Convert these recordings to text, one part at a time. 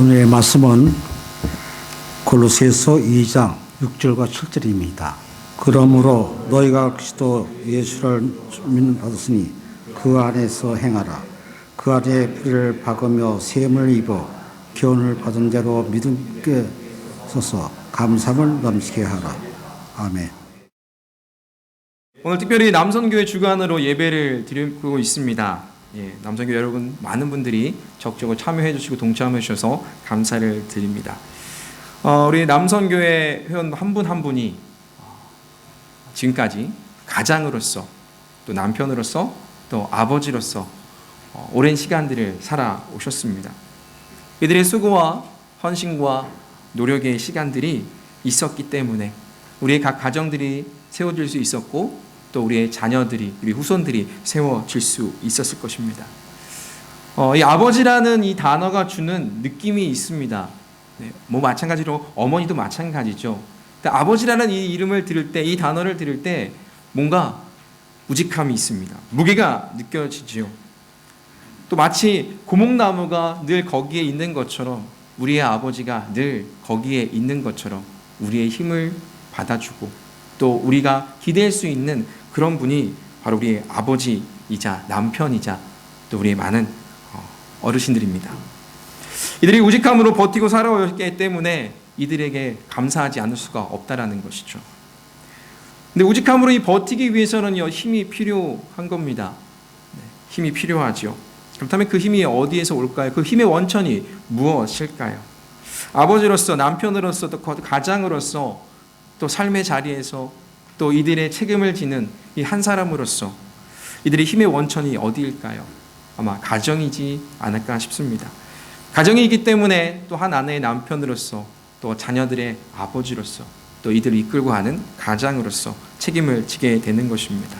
오늘의 말씀은 골로새서 2장 6절과 7절입니다. 그러므로 너희가 그리스도 예수를 믿음받았으니 그 안에서 행하라. 그 안에 피를 박으며 세움을 입어 교훈을 받은 대로 믿음께 서서 감사함을 넘치게 하라. 아멘. 오늘 특별히 남선교회 주관으로 예배를 드리고 있습니다. 남선교회 여러분 많은 분들이 적극적으로 참여해 주시고 동참해 주셔서 감사를 드립니다. 우리 남선교회 회원 한 분 한 분이 지금까지 가장으로서 또 남편으로서 또 아버지로서 오랜 시간들을 살아오셨습니다. 이들의 수고와 헌신과 노력의 시간들이 있었기 때문에 우리의 각 가정들이 세워질 수 있었고 또 우리의 자녀들이, 우리 후손들이 세워질 수 있었을 것입니다. 이 아버지라는 이 단어가 주는 느낌이 있습니다. 마찬가지로 어머니도 마찬가지죠. 아버지라는 이 이름을 들을 때, 이 단어를 들을 때 뭔가 우직함이 있습니다. 무게가 느껴지지요. 또 마치 고목나무가 늘 거기에 있는 것처럼 우리의 아버지가 늘 거기에 있는 것처럼 우리의 힘을 받아주고 또 우리가 기댈 수 있는 그런 분이 바로 우리의 아버지이자 남편이자 또 우리의 많은 어르신들입니다. 이들이 우직함으로 버티고 살아왔기 때문에 이들에게 감사하지 않을 수가 없다라는 것이죠. 근데 우직함으로 이 버티기 위해서는요, 힘이 필요한 겁니다. 힘이 필요하죠. 그렇다면 그 힘이 어디에서 올까요? 그 힘의 원천이 무엇일까요? 아버지로서, 남편으로서, 또 가장으로서, 또 삶의 자리에서 또 이들의 책임을 지는 이 한 사람으로서 이들의 힘의 원천이 어디일까요? 아마 가정이지 않을까 싶습니다. 가정이기 때문에 또 한 아내의 남편으로서 또 자녀들의 아버지로서 또 이들을 이끌고 가는 가장으로서 책임을 지게 되는 것입니다.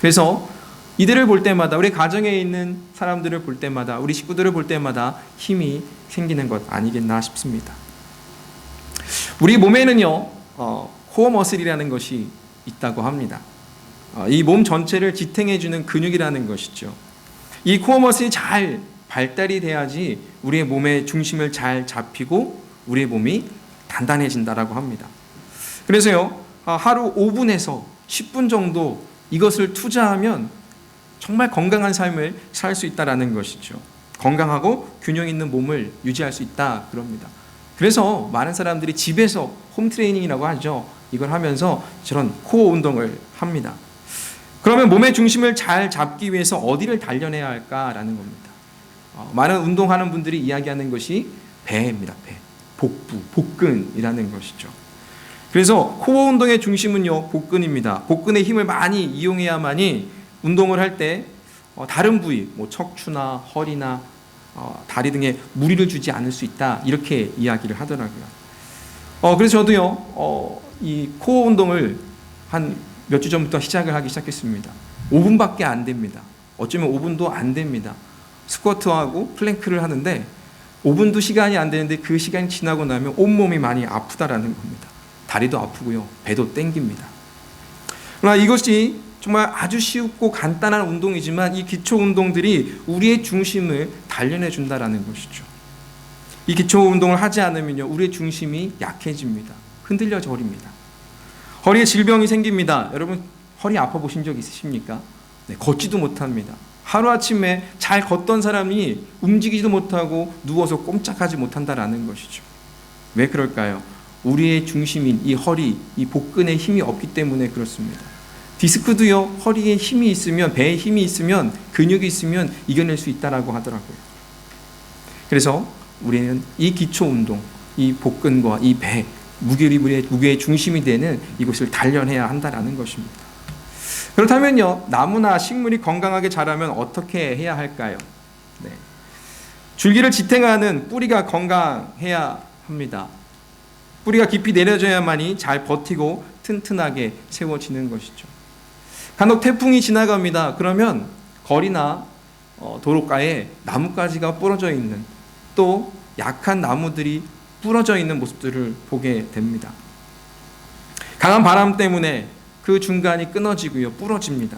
그래서 이들을 볼 때마다 우리 가정에 있는 사람들을 볼 때마다 우리 식구들을 볼 때마다 힘이 생기는 것 아니겠나 싶습니다. 우리 몸에는요 코어 머슬이라는 것이 있다고 합니다. 이 몸 전체를 지탱해주는 근육이라는 것이죠. 이 코어 머슬이 잘 발달이 돼야지 우리의 몸의 중심을 잘 잡히고 우리의 몸이 단단해진다라고 합니다. 그래서요 하루 5분에서 10분 정도 이것을 투자하면 정말 건강한 삶을 살 수 있다라는 것이죠. 건강하고 균형 있는 몸을 유지할 수 있다 그럽니다. 그래서 많은 사람들이 집에서 홈트레이닝이라고 하죠. 이걸 하면서 저런 코어 운동을 합니다. 그러면 몸의 중심을 잘 잡기 위해서 어디를 단련해야 할까라는 겁니다. 많은 운동하는 분들이 이야기하는 것이 배입니다. 배, 복부, 복근이라는 것이죠. 그래서 코어 운동의 중심은요 복근입니다. 복근의 힘을 많이 이용해야만이 운동을 할 때 다른 부위, 척추나 허리나 다리 등에 무리를 주지 않을 수 있다 이렇게 이야기를 하더라고요. 그래서 저도요 이 코어 운동을 한 몇 주 전부터 하기 시작했습니다. 5분밖에 안 됩니다. 어쩌면 5분도 안 됩니다. 스쿼트하고 플랭크를 하는데 5분도 시간이 안 되는데 그 시간이 지나고 나면 온몸이 많이 아프다라는 겁니다. 다리도 아프고요. 배도 땡깁니다. 그러나 이것이 정말 아주 쉽고 간단한 운동이지만 이 기초 운동들이 우리의 중심을 단련해 준다라는 것이죠. 이 기초 운동을 하지 않으면요 우리의 중심이 약해집니다. 흔들려져 버립니다. 허리에 질병이 생깁니다. 여러분 허리 아파 보신 적 있으십니까? 걷지도 못합니다. 하루아침에 잘 걷던 사람이 움직이지도 못하고 누워서 꼼짝하지 못한다라는 것이죠. 왜 그럴까요? 우리의 중심인 이 허리, 이 복근에 힘이 없기 때문에 그렇습니다. 디스크도요 허리에 힘이 있으면, 배에 힘이 있으면, 근육이 있으면 이겨낼 수 있다라고 하더라고요. 그래서 우리는 이 기초 운동, 이 복근과 이 배, 무게의 중심이 되는 이것을 단련해야 한다라는 것입니다. 그렇다면요 나무나 식물이 건강하게 자라면 어떻게 해야 할까요? 줄기를 지탱하는 뿌리가 건강해야 합니다. 뿌리가 깊이 내려져야만이 잘 버티고 튼튼하게 세워지는 것이죠. 간혹 태풍이 지나갑니다. 그러면 거리나 도로가에 나뭇가지가 부러져 있는 또 약한 나무들이 부러져 있는 모습들을 보게 됩니다. 강한 바람 때문에 그 중간이 끊어지고요 부러집니다.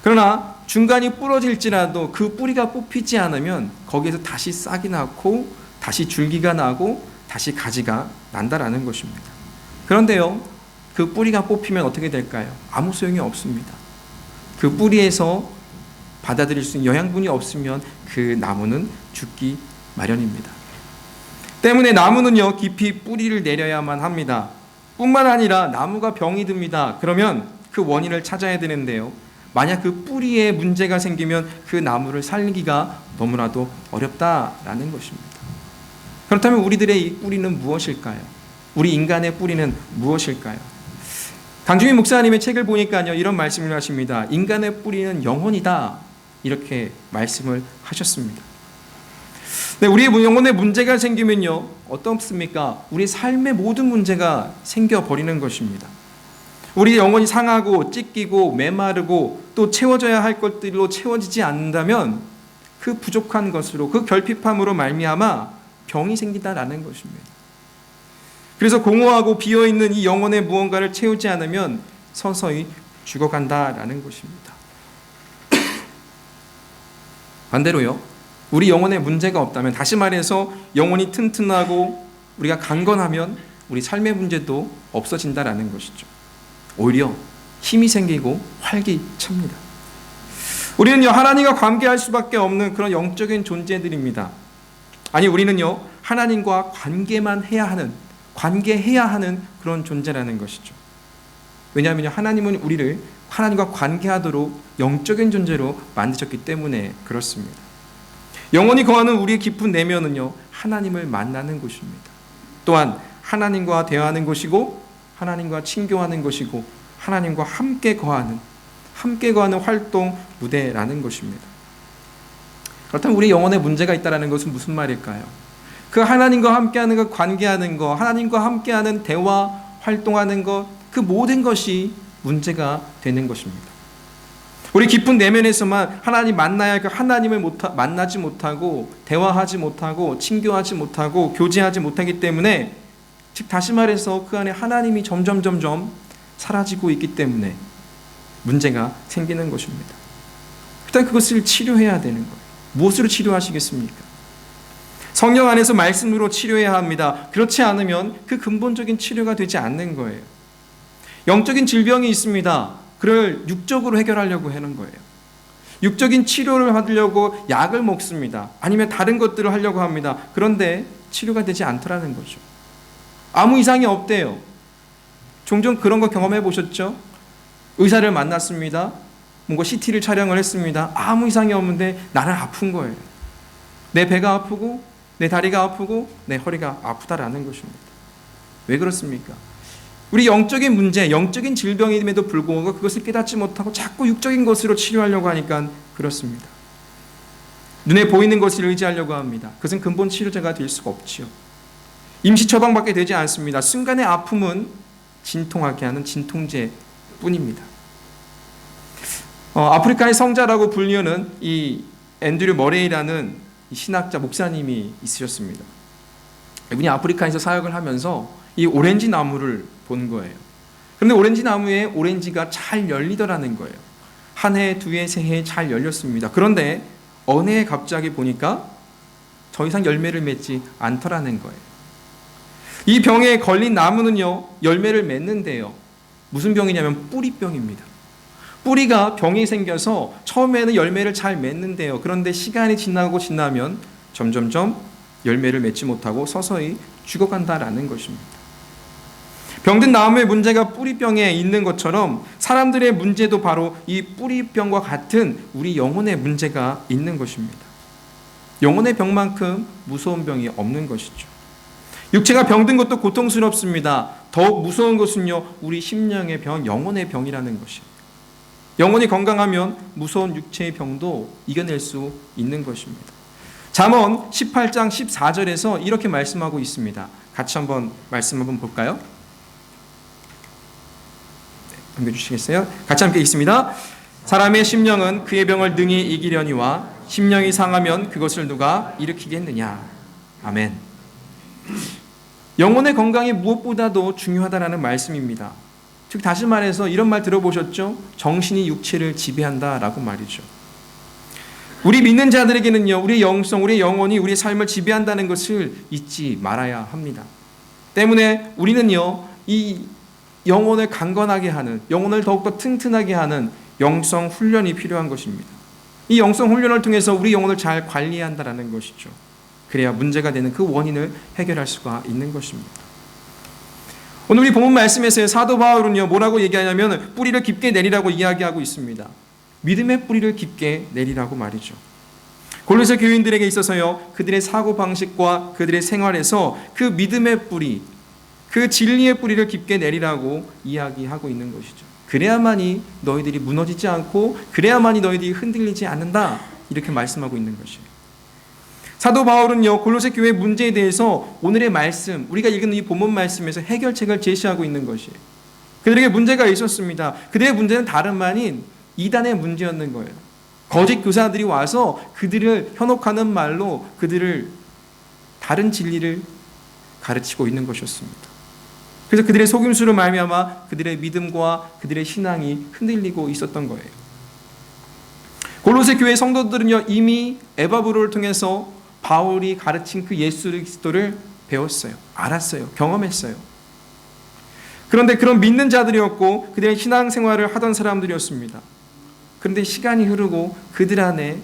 그러나 중간이 부러질지라도 그 뿌리가 뽑히지 않으면 거기에서 다시 싹이 나고 다시 줄기가 나고 다시 가지가 난다라는 것입니다. 그런데요, 그 뿌리가 뽑히면 어떻게 될까요? 아무 소용이 없습니다. 그 뿌리에서 받아들일 수 있는 영양분이 없으면 그 나무는 죽기 마련입니다. 때문에 나무는요, 깊이 뿌리를 내려야만 합니다. 뿐만 아니라 나무가 병이 듭니다. 그러면 그 원인을 찾아야 되는데요, 만약 그 뿌리에 문제가 생기면 그 나무를 살리기가 너무나도 어렵다라는 것입니다. 그렇다면 우리들의 이 뿌리는 무엇일까요? 우리 인간의 뿌리는 무엇일까요? 강중인 목사님의 책을 보니까요, 이런 말씀을 하십니다. 인간의 뿌리는 영혼이다, 이렇게 말씀을 하셨습니다. 네, 우리의 영혼에 문제가 생기면요, 어떻습니까? 우리 삶의 모든 문제가 생겨버리는 것입니다. 우리 영혼이 상하고 찢기고 메마르고 또 채워져야 할 것들로 채워지지 않는다면 그 부족한 것으로, 그 결핍함으로 말미암아 병이 생긴다라는 것입니다. 그래서 공허하고 비어있는 이 영혼의 무언가를 채우지 않으면 서서히 죽어간다라는 것입니다. 반대로요, 우리 영혼에 문제가 없다면, 다시 말해서 영혼이 튼튼하고 우리가 강건하면 우리 삶의 문제도 없어진다라는 것이죠. 오히려 힘이 생기고 활기찹니다. 우리는요, 하나님과 관계할 수밖에 없는 그런 영적인 존재들입니다. 아니, 우리는요, 하나님과 관계해야 하는 그런 존재라는 것이죠. 왜냐하면 하나님은 우리를 하나님과 관계하도록 영적인 존재로 만드셨기 때문에 그렇습니다. 영원히 거하는 우리의 깊은 내면은요, 하나님을 만나는 곳입니다. 또한 하나님과 대화하는 곳이고, 하나님과 친교하는 것이고, 하나님과 함께 거하는 활동 무대라는 것입니다. 그렇다면 우리 영혼에 문제가 있다는 것은 무슨 말일까요? 그 하나님과 함께하는 것, 관계하는 것, 하나님과 함께하는 대화, 활동하는 것, 그 모든 것이 문제가 되는 것입니다. 우리 깊은 내면에서만 하나님 만나야 할 그 하나님을 만나지 못하고, 대화하지 못하고, 친교하지 못하고, 교제하지 못하기 때문에, 즉 다시 말해서 그 안에 하나님이 점점 사라지고 있기 때문에 문제가 생기는 것입니다. 일단 그것을 치료해야 되는 거예요. 무엇으로 치료하시겠습니까? 성령 안에서 말씀으로 치료해야 합니다. 그렇지 않으면 그 근본적인 치료가 되지 않는 거예요. 영적인 질병이 있습니다. 그걸 육적으로 해결하려고 하는 거예요. 육적인 치료를 받으려고 약을 먹습니다. 아니면 다른 것들을 하려고 합니다. 그런데 치료가 되지 않더라는 거죠. 아무 이상이 없대요. 종종 그런 거 경험해 보셨죠? 의사를 만났습니다. 뭔가 CT를 촬영을 했습니다. 아무 이상이 없는데 나는 아픈 거예요. 내 배가 아프고, 내 다리가 아프고, 내 허리가 아프다라는 것입니다. 왜 그렇습니까? 우리 영적인 문제, 영적인 질병임에도 불구하고 그것을 깨닫지 못하고 자꾸 육적인 것으로 치료하려고 하니까 그렇습니다. 눈에 보이는 것을 의지하려고 합니다. 그것은 근본 치료제가 될 수가 없지요. 임시 처방밖에 되지 않습니다. 순간의 아픔은 진통하게 하는 진통제뿐입니다. 아프리카의 성자라고 불리는 이 앤드류 머레이라는 신학자 목사님이 있으셨습니다. 이분이 아프리카에서 사역을 하면서 이 오렌지 나무를 본 거예요. 그런데 오렌지 나무에 오렌지가 잘 열리더라는 거예요. 한 해, 두 해, 세 해 잘 열렸습니다. 그런데 어느 해 갑자기 보니까 더 이상 열매를 맺지 않더라는 거예요. 이 병에 걸린 나무는요, 열매를 맺는데요, 무슨 병이냐면 뿌리병입니다. 뿌리가 병이 생겨서 처음에는 열매를 잘 맺는데요, 그런데 시간이 지나면 점점점 열매를 맺지 못하고 서서히 죽어간다라는 것입니다. 병든 나무의 문제가 뿌리병에 있는 것처럼 사람들의 문제도 바로 이 뿌리병과 같은 우리 영혼의 문제가 있는 것입니다. 영혼의 병만큼 무서운 병이 없는 것이죠. 육체가 병든 것도 고통스럽습니다. 더욱 무서운 것은요, 우리 심령의 병, 영혼의 병이라는 것입니다. 영혼이 건강하면 무서운 육체의 병도 이겨낼 수 있는 것입니다. 잠언 18장 14절에서 이렇게 말씀하고 있습니다. 같이 한번 말씀 한번 볼까요? 넘겨주시겠어요? 같이 함께 읽습니다. 사람의 심령은 그의 병을 능히 이기려니와 심령이 상하면 그것을 누가 일으키겠느냐. 아멘. 영혼의 건강이 무엇보다도 중요하다는 말씀입니다. 즉 다시 말해서 이런 말 들어보셨죠? 정신이 육체를 지배한다라고 말이죠. 우리 믿는 자들에게는요, 우리의 영성, 우리의 영혼이 우리의 삶을 지배한다는 것을 잊지 말아야 합니다. 때문에 우리는요, 이 영혼을 강건하게 하는, 영혼을 더욱더 튼튼하게 하는 영성 훈련이 필요한 것입니다. 이 영성 훈련을 통해서 우리 영혼을 잘 관리해야 한다는 것이죠. 그래야 문제가 되는 그 원인을 해결할 수가 있는 것입니다. 오늘 우리 본문 말씀에서 사도 바울은요, 뭐라고 얘기하냐면 뿌리를 깊게 내리라고 이야기하고 있습니다. 믿음의 뿌리를 깊게 내리라고 말이죠. 골로새 교인들에게 있어서요, 그들의 사고방식과 그들의 생활에서 그 믿음의 뿌리, 그 진리의 뿌리를 깊게 내리라고 이야기하고 있는 것이죠. 그래야만이 너희들이 무너지지 않고 그래야만이 너희들이 흔들리지 않는다, 이렇게 말씀하고 있는 것이에요. 사도 바울은요, 골로새 교회 문제에 대해서 오늘의 말씀, 우리가 읽은 이 본문 말씀에서 해결책을 제시하고 있는 것이에요. 그들에게 문제가 있었습니다. 그들의 문제는 다름 아닌 이단의 문제였는 거예요. 거짓 교사들이 와서 그들을 현혹하는 말로 그들을 다른 진리를 가르치고 있는 것이었습니다. 그래서 그들의 속임수로 말미암아 그들의 믿음과 그들의 신앙이 흔들리고 있었던 거예요. 골로새 교회 성도들은요, 이미 에바브로를 통해서 바울이 가르친 그 예수 그리스도를 배웠어요. 알았어요. 경험했어요. 그런데 그런 믿는 자들이었고 그들의 신앙생활을 하던 사람들이었습니다. 그런데 시간이 흐르고 그들 안에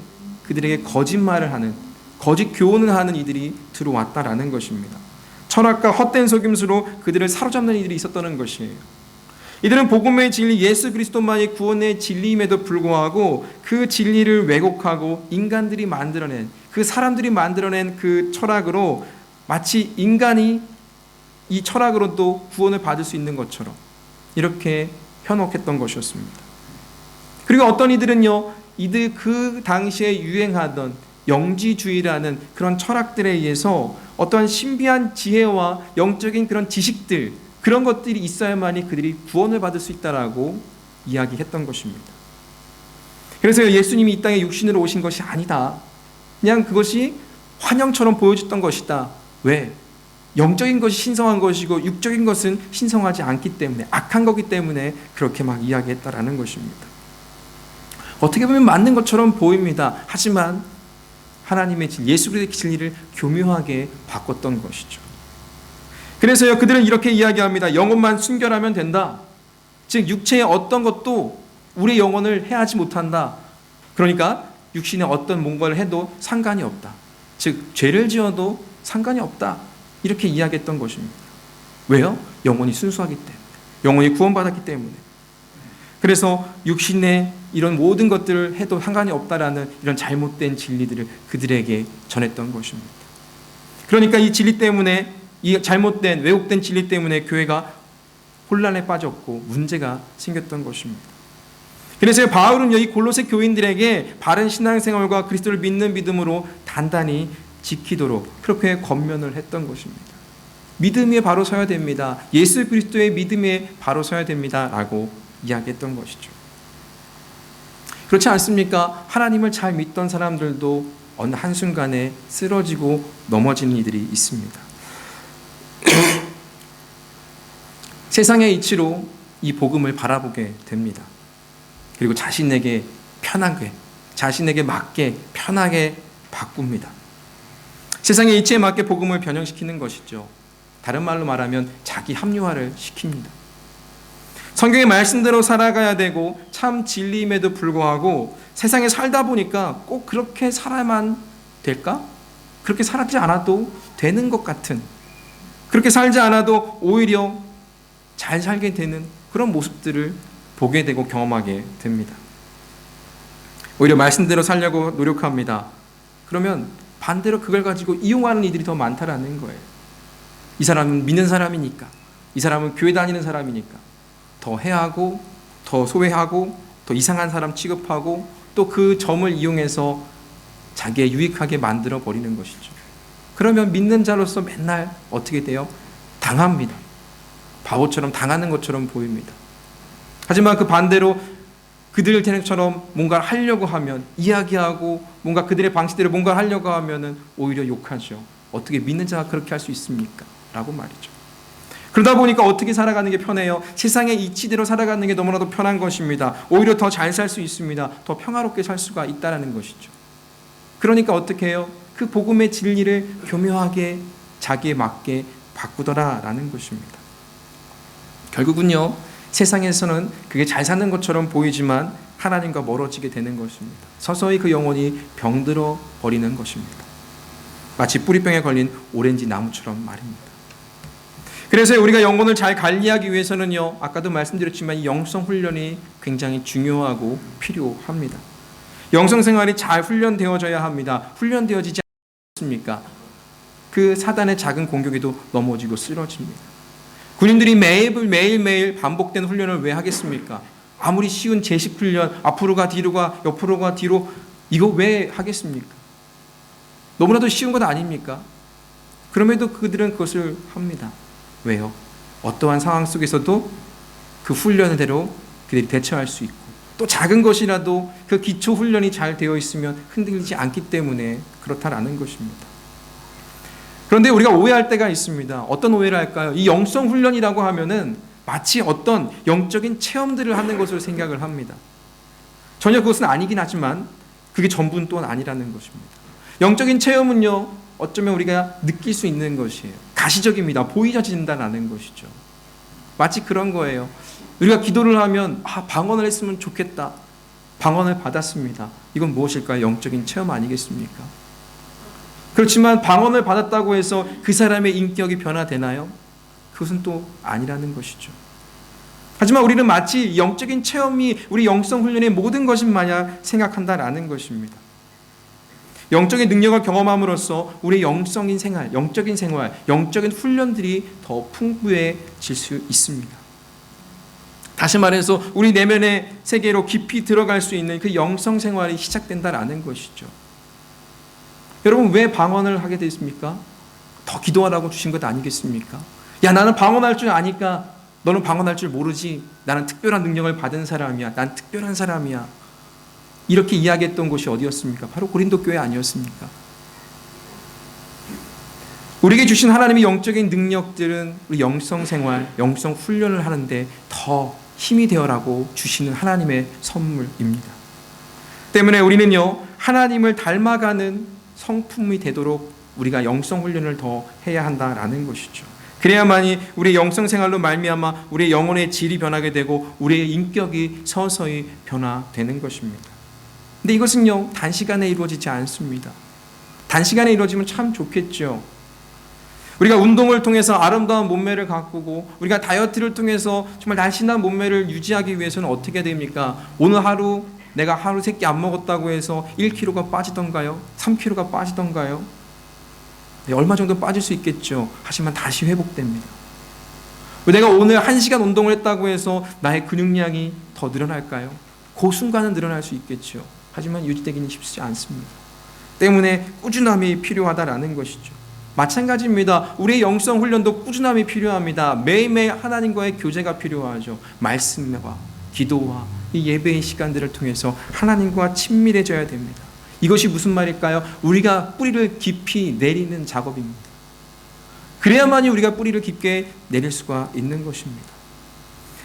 그들에게 거짓말을 하는, 거짓 교훈을 하는 이들이 들어왔다라는 것입니다. 철학과 헛된 속임수로 그들을 사로잡는 이들이 있었다는 것이에요. 이들은 복음의 진리 예수 그리스도만이 구원의 진리임에도 불구하고 그 진리를 왜곡하고 인간들이 만들어낸, 그 사람들이 만들어낸 그 철학으로 마치 인간이 이 철학으로도 구원을 받을 수 있는 것처럼 이렇게 현혹했던 것이었습니다. 그리고 어떤 이들은요, 이들 그 당시에 유행하던 영지주의라는 그런 철학들에 의해서 어떠한 신비한 지혜와 영적인 그런 지식들, 그런 것들이 있어야만이 그들이 구원을 받을 수 있다라고 이야기했던 것입니다. 그래서 예수님이 이 땅에 육신으로 오신 것이 아니다, 그냥 그것이 환영처럼 보여줬던 것이다. 왜? 영적인 것이 신성한 것이고 육적인 것은 신성하지 않기 때문에, 악한 거기 때문에 그렇게 막 이야기했다라는 것입니다. 어떻게 보면 맞는 것처럼 보입니다. 하지만 하나님의 진리, 예수 그리스도의 진리를 교묘하게 바꿨던 것이죠. 그래서요, 그들은 이렇게 이야기합니다. 영혼만 순결하면 된다. 즉 육체의 어떤 것도 우리의 영혼을 해하지 못한다. 그러니까 육신의 어떤 뭔가를 해도 상관이 없다. 즉 죄를 지어도 상관이 없다. 이렇게 이야기했던 것입니다. 왜요? 영혼이 순수하기 때문에, 영혼이 구원받았기 때문에. 그래서 육신의 이런 모든 것들을 해도 상관이 없다라는 이런 잘못된 진리들을 그들에게 전했던 것입니다. 그러니까 이 진리 때문에, 이 잘못된 왜곡된 진리 때문에 교회가 혼란에 빠졌고 문제가 생겼던 것입니다. 그래서 바울은 이 골로새 교인들에게 바른 신앙생활과 그리스도를 믿는 믿음으로 단단히 지키도록 그렇게 권면을 했던 것입니다. 믿음에 바로 서야 됩니다. 예수 그리스도의 믿음에 바로 서야 됩니다. 라고 이야기했던 것이죠. 그렇지 않습니까? 하나님을 잘 믿던 사람들도 어느 한순간에 쓰러지고 넘어지는 이들이 있습니다. 세상의 이치로 이 복음을 바라보게 됩니다. 그리고 자신에게 편하게, 자신에게 맞게 편하게 바꿉니다. 세상의 이치에 맞게 복음을 변형시키는 것이죠. 다른 말로 말하면 자기 합리화를 시킵니다. 성경의 말씀대로 살아가야 되고 참 진리임에도 불구하고 세상에 살다 보니까 꼭 그렇게 살아야만 될까? 그렇게 살지 않아도 되는 것 같은, 그렇게 살지 않아도 오히려 잘 살게 되는 그런 모습들을 보게 되고 경험하게 됩니다. 오히려 말씀대로 살려고 노력합니다. 그러면 반대로 그걸 가지고 이용하는 이들이 더 많다라는 거예요. 이 사람은 믿는 사람이니까, 이 사람은 교회 다니는 사람이니까 더 해하고 더 소외하고 더 이상한 사람 취급하고 또 그 점을 이용해서 자기의 유익하게 만들어 버리는 것이죠. 그러면 믿는 자로서 맨날 어떻게 돼요? 당합니다. 바보처럼 당하는 것처럼 보입니다. 하지만 그 반대로 그들처럼 뭔가를 하려고 하면, 이야기하고 뭔가 그들의 방식대로 뭔가를 하려고 하면은 오히려 욕하죠. 어떻게 믿는 자가 그렇게 할 수 있습니까? 라고 말이죠. 그러다 보니까 어떻게 살아가는 게 편해요? 세상의 이치대로 살아가는 게 너무나도 편한 것입니다. 오히려 더 잘 살 수 있습니다. 더 평화롭게 살 수가 있다는 것이죠. 그러니까 어떻게 해요? 그 복음의 진리를 교묘하게 자기에 맞게 바꾸더라라는 것입니다. 결국은요, 세상에서는 그게 잘 사는 것처럼 보이지만 하나님과 멀어지게 되는 것입니다. 서서히 그 영혼이 병들어 버리는 것입니다. 마치 뿌리병에 걸린 오렌지 나무처럼 말입니다. 그래서 우리가 영혼을 잘 관리하기 위해서는요, 아까도 말씀드렸지만 이 영성 훈련이 굉장히 중요하고 필요합니다. 영성 생활이 잘 훈련되어져야 합니다. 훈련되어지지 않습니까? 그 사단의 작은 공격에도 넘어지고 쓰러집니다. 군인들이 매일매일 반복되는 훈련을 왜 하겠습니까? 아무리 쉬운 제식 훈련, 앞으로 가 뒤로 가 옆으로 가 뒤로, 이거 왜 하겠습니까? 너무나도 쉬운 것 아닙니까? 그럼에도 그들은 그것을 합니다. 왜요? 어떠한 상황 속에서도 그 훈련대로 그들이 대처할 수 있고, 또 작은 것이라도 그 기초 훈련이 잘 되어 있으면 흔들리지 않기 때문에 그렇다라는 것입니다. 그런데 우리가 오해할 때가 있습니다. 어떤 오해를 할까요? 이 영성 훈련이라고 하면은 마치 어떤 영적인 체험들을 하는 것으로 생각을 합니다. 전혀 그것은 아니긴 하지만 그게 전부는 또한 아니라는 것입니다. 영적인 체험은요, 어쩌면 우리가 느낄 수 있는 것이에요. 가시적입니다. 보여진다는 것이죠. 마치 그런 거예요. 우리가 기도를 하면 방언을 했으면 좋겠다. 방언을 받았습니다. 이건 무엇일까요? 영적인 체험 아니겠습니까? 그렇지만 방언을 받았다고 해서 그 사람의 인격이 변화되나요? 그것은 또 아니라는 것이죠. 하지만 우리는 마치 영적인 체험이 우리 영성 훈련의 모든 것인 마냥 생각한다라는 것입니다. 영적인 능력을 경험함으로써 우리의 영적인 생활, 영적인 훈련들이 더 풍부해질 수 있습니다. 다시 말해서 우리 내면의 세계로 깊이 들어갈 수 있는 그 영성 생활이 시작된다라는 것이죠. 여러분, 왜 방언을 하게 됐습니까? 더 기도하라고 주신 것 아니겠습니까? 야, 나는 방언할 줄 아니까 너는 방언할 줄 모르지. 나는 특별한 능력을 받은 사람이야. 난 특별한 사람이야. 이렇게 이야기했던 곳이 어디였습니까? 바로 고린도 교회 아니었습니까? 우리에게 주신 하나님의 영적인 능력들은 우리 영성 생활, 영성 훈련을 하는데 더 힘이 되어라고 주시는 하나님의 선물입니다. 때문에 우리는요, 하나님을 닮아가는 성품이 되도록 우리가 영성 훈련을 더 해야 한다라는 것이죠. 그래야만이 우리의 영성 생활로 말미암아 우리의 영혼의 질이 변하게 되고 우리의 인격이 서서히 변화되는 것입니다. 근데 이것은요, 단시간에 이루어지지 않습니다. 단시간에 이루어지면 참 좋겠죠. 우리가 운동을 통해서 아름다운 몸매를 가꾸고 우리가 다이어트를 통해서 정말 날씬한 몸매를 유지하기 위해서는 어떻게 됩니까? 오늘 하루 내가 하루 3끼 안 먹었다고 해서 1kg가 빠지던가요? 3kg가 빠지던가요? 네, 얼마 정도 빠질 수 있겠죠. 하지만 다시 회복됩니다. 내가 오늘 1시간 운동을 했다고 해서 나의 근육량이 더 늘어날까요? 그 순간은 늘어날 수 있겠죠. 하지만 유지되기는 쉽지 않습니다. 때문에 꾸준함이 필요하다라는 것이죠. 마찬가지입니다. 우리의 영성 훈련도 꾸준함이 필요합니다. 매일매일 하나님과의 교제가 필요하죠. 말씀과 기도와 이 예배의 시간들을 통해서 하나님과 친밀해져야 됩니다. 이것이 무슨 말일까요? 우리가 뿌리를 깊이 내리는 작업입니다. 그래야만이 우리가 뿌리를 깊게 내릴 수가 있는 것입니다.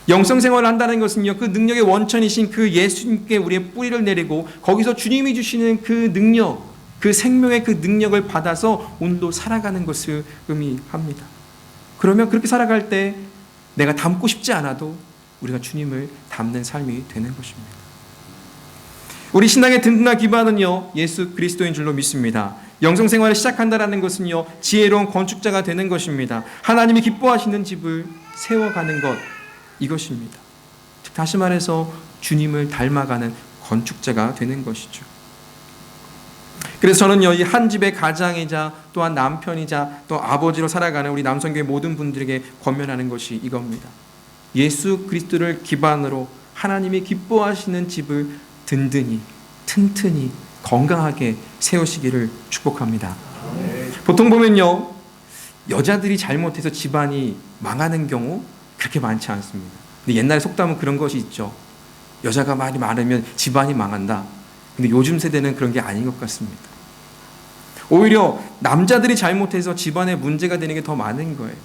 영성 생활을 한다는 것은요, 그 능력의 원천이신 그 예수님께 우리의 뿌리를 내리고 거기서 주님이 주시는 그 능력, 그 생명의 그 능력을 받아서 오늘도 살아가는 것을 의미합니다. 그러면 그렇게 살아갈 때 내가 닮고 싶지 않아도 우리가 주님을 닮는 삶이 되는 것입니다. 우리 신앙의 든든한 기반은요, 예수 그리스도인 줄로 믿습니다. 영성 생활을 시작한다는 것은요, 지혜로운 건축자가 되는 것입니다. 하나님이 기뻐하시는 집을 세워가는 것, 이것입니다. 즉 다시 말해서 주님을 닮아가는 건축자가 되는 것이죠. 그래서 저는요, 이 한 집의 가장이자 또한 남편이자 또 아버지로 살아가는 우리 남성교회 모든 분들에게 권면하는 것이 이겁니다. 예수 그리스도를 기반으로 하나님이 기뻐하시는 집을 든든히, 튼튼히, 건강하게 세우시기를 축복합니다. 보통 보면요, 여자들이 잘못해서 집안이 망하는 경우 그렇게 많지 않습니다. 근데 옛날에 속담은 그런 것이 있죠. 여자가 말이 많으면 집안이 망한다. 근데 요즘 세대는 그런 게 아닌 것 같습니다. 오히려 남자들이 잘못해서 집안에 문제가 되는 게 더 많은 거예요.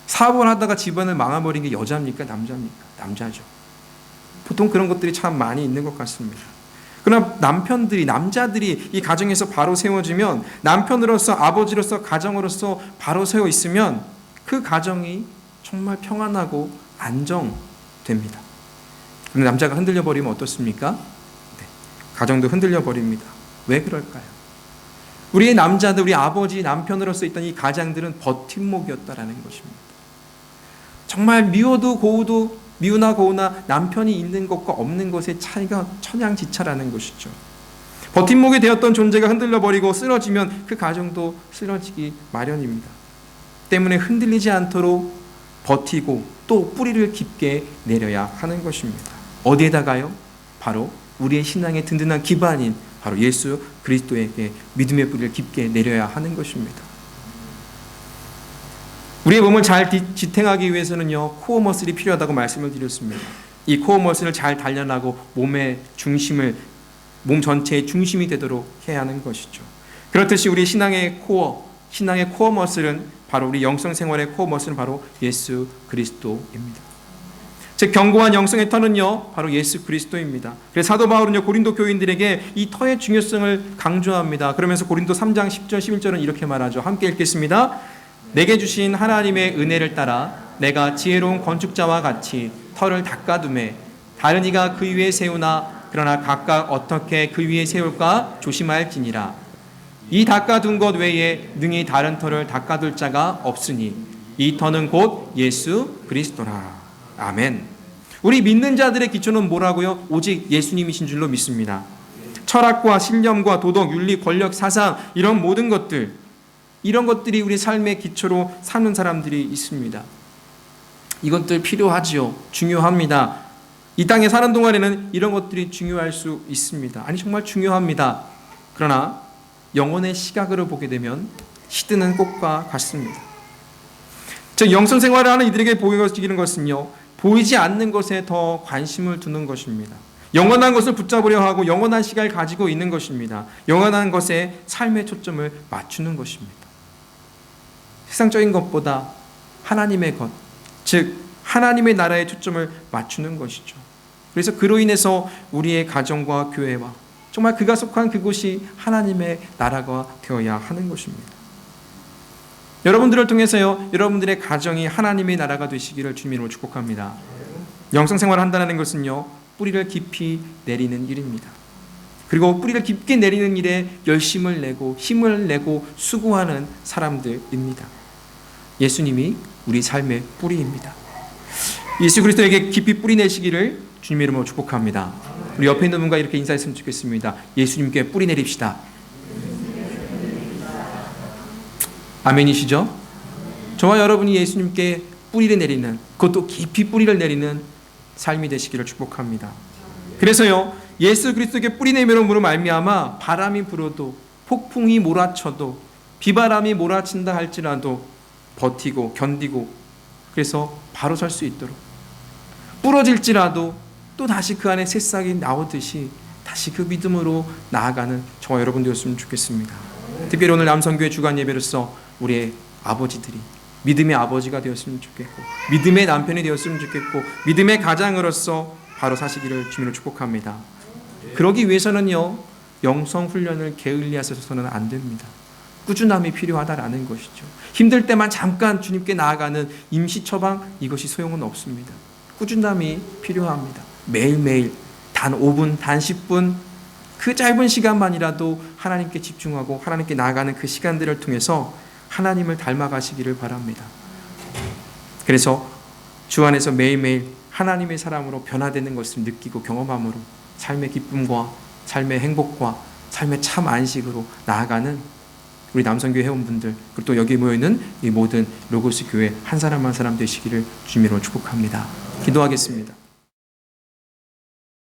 사업을 하다가 집안을 망해버린 게 여자입니까? 남자입니까? 남자죠. 보통 그런 것들이 참 많이 있는 것 같습니다. 그러나 남편들이, 남자들이 이 가정에서 바로 세워지면, 남편으로서, 아버지로서, 가정으로서 바로 세워 있으면 그 가정이 정말 평안하고 안정됩니다. 그런데 남자가 흔들려 버리면 어떻습니까? 네, 가정도 흔들려 버립니다. 왜 그럴까요? 우리의 남자들, 우리 아버지, 남편으로서 있던 이 가장들은 버팀목이었다라는 것입니다. 정말 미우나 고우나 남편이 있는 것과 없는 것의 차이가 천양지차라는 것이죠. 버팀목이 되었던 존재가 흔들려 버리고 쓰러지면 그 가정도 쓰러지기 마련입니다. 때문에 흔들리지 않도록 버티고 또 뿌리를 깊게 내려야 하는 것입니다. 어디에다가요? 바로 우리의 신앙의 든든한 기반인 바로 예수 그리스도에게 믿음의 뿌리를 깊게 내려야 하는 것입니다. 우리의 몸을 잘 지탱하기 위해서는요, 코어 머슬이 필요하다고 말씀을 드렸습니다. 이 코어 머슬을 잘 단련하고 몸 전체의 중심이 되도록 해야 하는 것이죠. 그렇듯이 우리 신앙의 코어 머슬은 바로 우리 영성 생활의 코어 머슬은 바로 예수 그리스도입니다. 즉 견고한 영성의 터는요 바로 예수 그리스도입니다. 그래서 사도 바울은요 고린도 교인들에게 이 터의 중요성을 강조합니다. 그러면서 고린도 3장 10절 11절은 이렇게 말하죠. 함께 읽겠습니다. 내게 주신 하나님의 은혜를 따라 내가 지혜로운 건축자와 같이 터를 닦아두매 다른 이가 그 위에 세우나 그러나 각각 어떻게 그 위에 세울까 조심할지니라. 이 닦아둔 것 외에 능히 다른 터를 닦아둘 자가 없으니 이 터는 곧 예수 그리스도라. 아멘. 우리 믿는 자들의 기초는 뭐라고요? 오직 예수님이신 줄로 믿습니다. 철학과 신념과 도덕, 윤리, 권력, 사상 이런 모든 것들, 이런 것들이 우리 삶의 기초로 사는 사람들이 있습니다. 이것들 필요하지요. 중요합니다. 이 땅에 사는 동안에는 이런 것들이 중요할 수 있습니다. 아니 정말 중요합니다. 그러나 영혼의 시각으로 보게 되면 시드는 꽃과 같습니다. 즉 영성 생활을 하는 이들에게 보이는 것은요, 보이지 않는 것에 더 관심을 두는 것입니다. 영원한 것을 붙잡으려 하고 영원한 시각을 가지고 있는 것입니다. 영원한 것에 삶의 초점을 맞추는 것입니다. 세상적인 것보다 하나님의 것, 즉 하나님의 나라에 초점을 맞추는 것이죠. 그래서 그로 인해서 우리의 가정과 교회와 정말 그가 속한 그곳이 하나님의 나라가 되어야 하는 것입니다. 여러분들을 통해서요, 여러분들의 가정이 하나님의 나라가 되시기를 주님으로 축복합니다. 영성생활을 한다는 것은요, 뿌리를 깊이 내리는 일입니다. 그리고 뿌리를 깊게 내리는 일에 열심을 내고 힘을 내고 수고하는 사람들입니다. 예수님이 우리 삶의 뿌리입니다. 예수 그리스도에게 깊이 뿌리 내시기를 주님의 이름으로 축복합니다. 우리 옆에 있는 분과 이렇게 인사했으면 좋겠습니다. 예수님께 뿌리 내립시다. 아멘이시죠? 저와 여러분이 예수님께 뿌리를 내리는, 그것도 깊이 뿌리를 내리는 삶이 되시기를 축복합니다. 그래서요, 예수 그리스도께 뿌리 내밀음으로 말미암아 바람이 불어도 폭풍이 몰아쳐도 비바람이 몰아친다 할지라도 버티고 견디고 그래서 바로 설 수 있도록, 부러질지라도 또 다시 그 안에 새싹이 나오듯이 다시 그 믿음으로 나아가는 저와 여러분 되었으면 좋겠습니다. 특별히 오늘 남성교회 주간 예배로서 우리의 아버지들이 믿음의 아버지가 되었으면 좋겠고, 믿음의 남편이 되었으면 좋겠고, 믿음의 가장으로서 바로 사시기를 주님으로 축복합니다. 그러기 위해서는요, 영성 훈련을 게을리하셔서는 안 됩니다. 꾸준함이 필요하다라는 것이죠. 힘들 때만 잠깐 주님께 나아가는 임시 처방, 이것이 소용은 없습니다. 꾸준함이 필요합니다. 매일매일 단 5분, 단 10분 그 짧은 시간만이라도 하나님께 집중하고 하나님께 나아가는 그 시간들을 통해서 하나님을 닮아가시기를 바랍니다. 그래서 주 안에서 매일매일 하나님의 사람으로 변화되는 것을 느끼고 경험함으로 삶의 기쁨과 삶의 행복과 삶의 참 안식으로 나아가는 우리 남성교회 회원분들, 그리고 또 여기 모여있는 이 모든 로고스 교회 한 사람 한 사람 되시기를 주님으로 축복합니다. 기도하겠습니다.